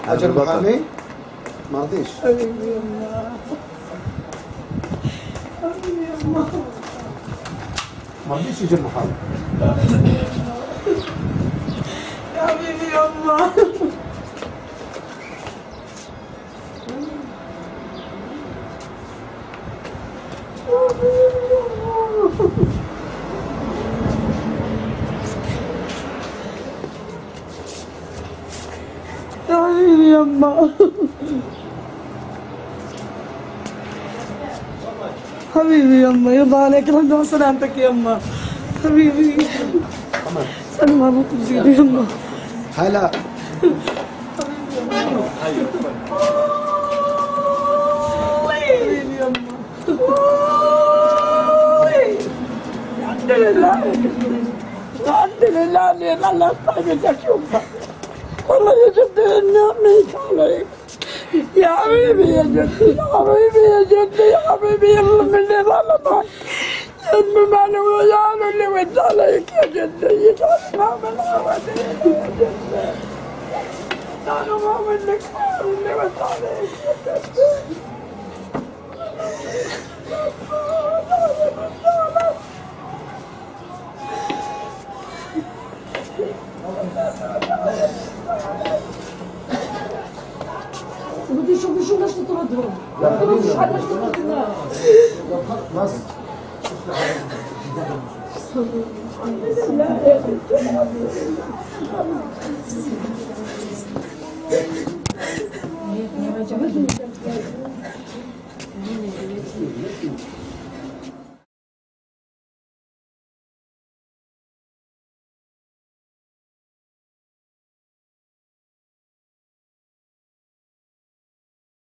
اجر محامي؟ ما رضيش. حبيبي يما، حبيبي يما، ما رضيش يجي المحامي. يا حبيبي يما. يا حبيبي يما، حبيبي يما، يرضى عليك الحمد لله سلامتك يما، حبيبي. سلم على طول يما. هلا. حبيبي يما. الحمد لله، الحمد لله اني خلصت اشوفك. والله يا جدي نعمت عليك يا حبيبي، يا جدي، يا حبيبي، يا جدي، يا حبيبي، يلا من اللي ظلمك يا ماله ويانا اللي ود عليك يا جدي، يجعلنا من عودين يا جدي، انا ما منك اللي ود عليك يا جدي. بدي شو ليش تطردهم؟ مش حد ليش تطرد الناس؟ بس. الحمد لله.